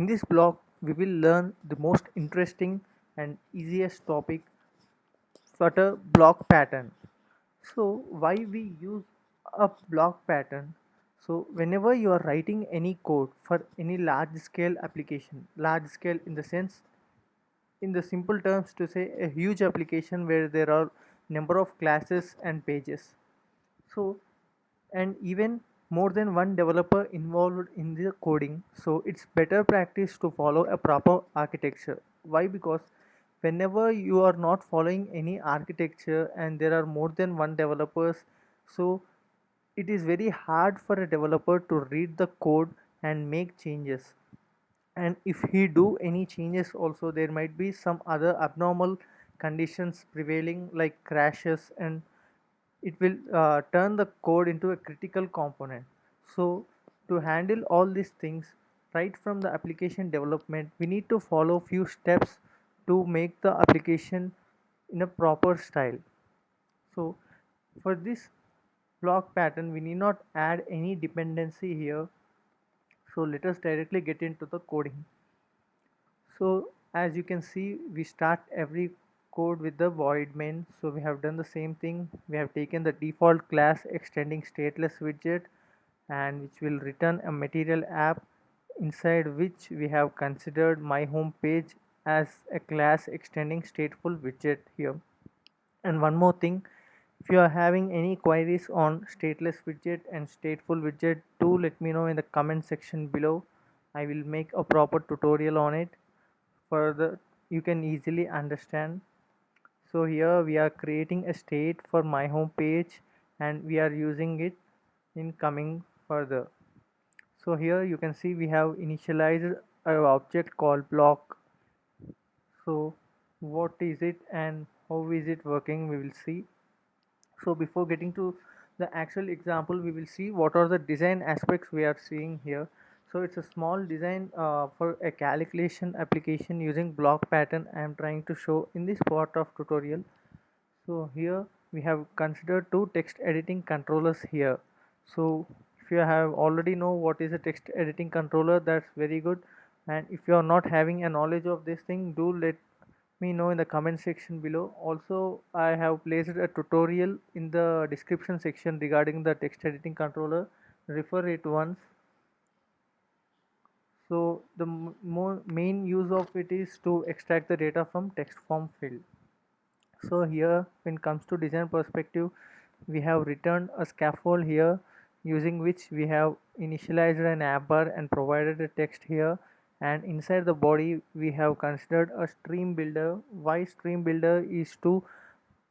In this block, we will learn the most interesting and easiest topic, Flutter block pattern. So why we use a block pattern? So whenever you are writing any code for any large scale application, large scale in the sense, in the simple terms to say a huge application where there are number of classes and pages. So and even more than one developer involved in the coding, so it's better practice to follow a proper architecture. Why? Because whenever you are not following any architecture and there are more than one developers, so it is very hard for a developer to read the code and make changes. And if he do any changes also, there might be some other abnormal conditions prevailing like crashes, and it will turn the code into a critical component. So to handle all these things right from the application development, we need to follow few steps to make the application in a proper style. So for this block pattern, we need not add any dependency here. So let us directly get into the coding. So as you can see, we start every code with the void main. So we have done the same thing. We have taken the default class extending stateless widget, and which will return a material app, inside which we have considered my home page as a class extending stateful widget here. And one more thing, if you are having any queries on stateless widget and stateful widget, do let me know in the comment section below. I will make a proper tutorial on it. Further, you can easily understand. So here we are creating a state for my home page and we are using it in coming further. So here you can see we have initialized our object called block. So what is it and how is it working, we will see. So before getting to the actual example, we will see what are the design aspects we are seeing here. So it's a small design for a calculation application using block pattern I am trying to show in this part of tutorial. So here we have considered two text editing controllers here. So if you have already know what is a text editing controller, that's very good. And if you are not having a knowledge of this thing, do let me know in the comment section below. Also, I have placed a tutorial in the description section regarding the text editing controller. Refer it once. So the more main use of it is to extract the data from text form field. So here when it comes to design perspective, we have returned a scaffold here using which we have initialized an app bar and provided a text here, and inside the body we have considered a stream builder. Why stream builder is to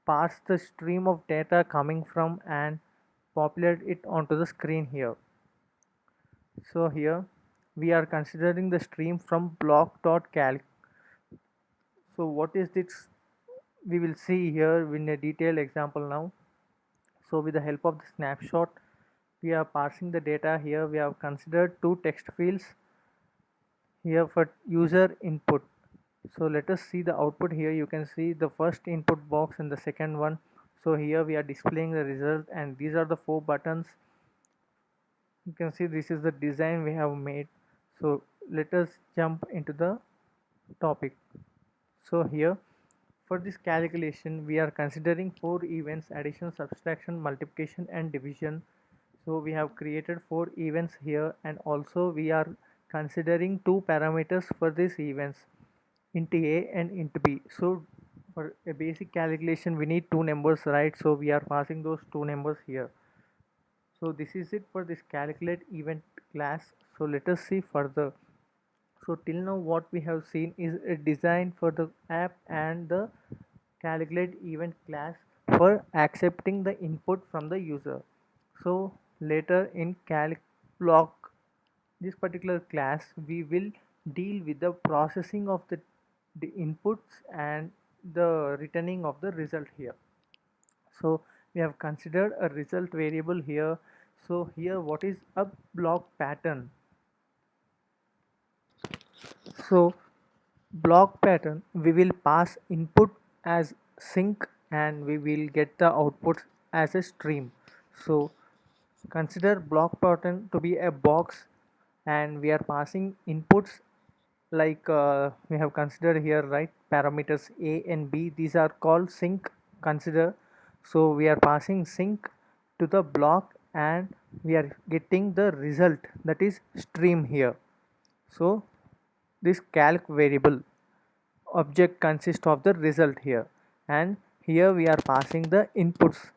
pass the stream of data coming from and populate it onto the screen here. So here we are considering the stream from block.calc. So what is this, we will see here in a detailed example now. So with the help of the snapshot, we are parsing the data here. We have considered two text fields here for user input. So let us see the output here. You can see the first input box and the second one. So here we are displaying the result and these are the four buttons. You can see this is the design we have made. So let us jump into the topic. So here for this calculation we are considering four events: addition, subtraction, multiplication and division. So we have created four events here, and also we are considering two parameters for these events, int a and int b. So for a basic calculation we need two numbers, right? So we are passing those two numbers here. So this is it for this calculate event class. So let us see further. So till now what we have seen is a design for the app and the calculate event class for accepting the input from the user. So later in calc block, this particular class, we will deal with the processing of the inputs and the returning of the result here. So we have considered a result variable here. So here what is a block pattern? So block pattern, we will pass input as sync and we will get the output as a stream. So consider block pattern to be a box and we are passing inputs like we have considered here, right? Parameters a and b, these are called sync. Consider, so we are passing sync to the block and we are getting the result, that is stream here. So this calc variable object consists of the result here, and here we are passing the inputs.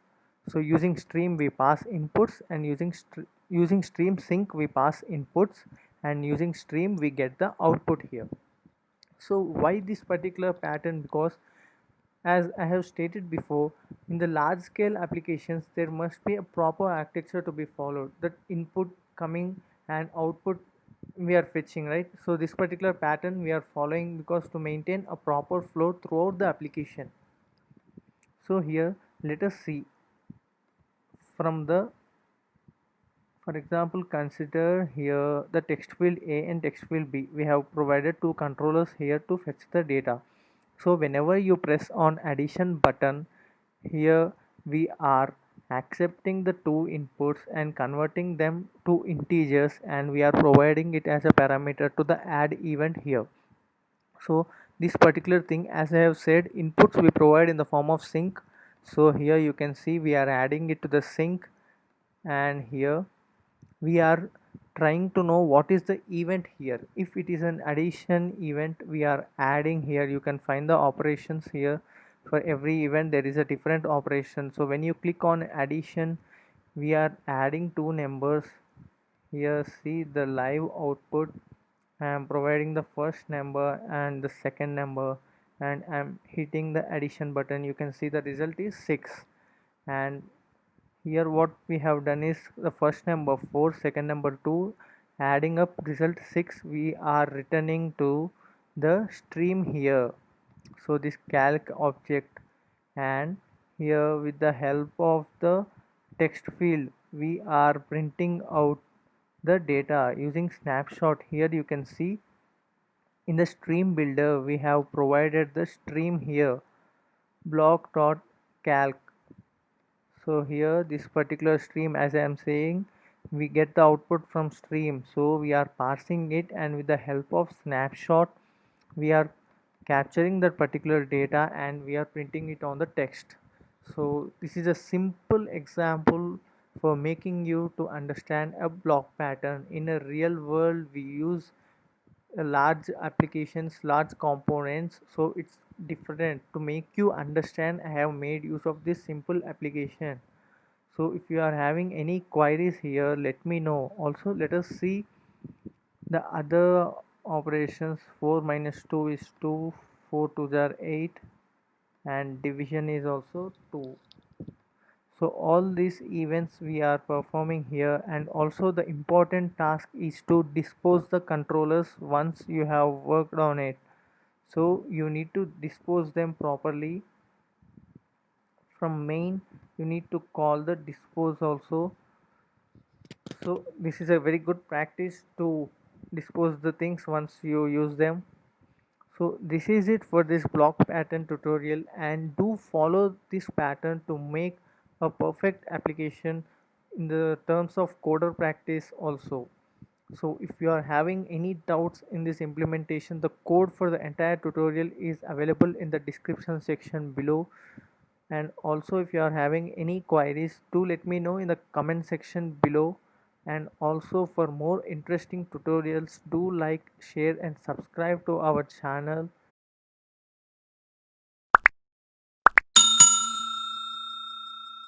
So using stream we pass inputs, and using stream sync we pass inputs, and using stream we get the output here. So why this particular pattern? Because as I have stated before, in the large scale applications there must be a proper architecture to be followed, that input coming and output we are fetching, right? So this particular pattern we are following because to maintain a proper flow throughout the application. So here let us see from the, for example, consider here the text field A and text field B. We have provided two controllers here to fetch the data. So whenever you press on addition button, here we are accepting the two inputs and converting them to integers, and we are providing it as a parameter to the add event here. So this particular thing, as I have said, inputs we provide in the form of sync. So here you can see we are adding it to the sync, and here we are trying to know what is the event here. If it is an addition event, we are adding here. You can find the operations here. For every event there is a different operation. So when you click on addition, we are adding two numbers. Here see the live output. I am providing the first number and the second number, and I am hitting the addition button. You can see the result is 6. And here what we have done is the first number 4, second number 2, adding up result 6, we are returning to the stream here. So this calc object, and here with the help of the text field we are printing out the data using snapshot. Here you can see in the stream builder we have provided the stream here, block.calc. So here this particular stream, as I am saying, we get the output from stream, so we are parsing it, and with the help of snapshot we are capturing that particular data and we are printing it on the text. So this is a simple example for making you to understand a block pattern. In a real world we use large applications, large components, so it's different. To make you understand, I have made use of this simple application. So if you are having any queries here, let me know. Also let us see the other operations. 4 minus 2 is 2, 4 2s are 8, and division is also 2. So all these events we are performing here, and also the important task is to dispose the controllers once you have worked on it. So you need to dispose them properly. From main you need to call the dispose also. So this is a very good practice to dispose the things once you use them. So this is it for this block pattern tutorial, and do follow this pattern to make a perfect application in the terms of coder practice also. So if you are having any doubts in this implementation, the code for the entire tutorial is available in the description section below. And also if you are having any queries, do let me know in the comment section below. And also for more interesting tutorials, do like, share and subscribe to our channel.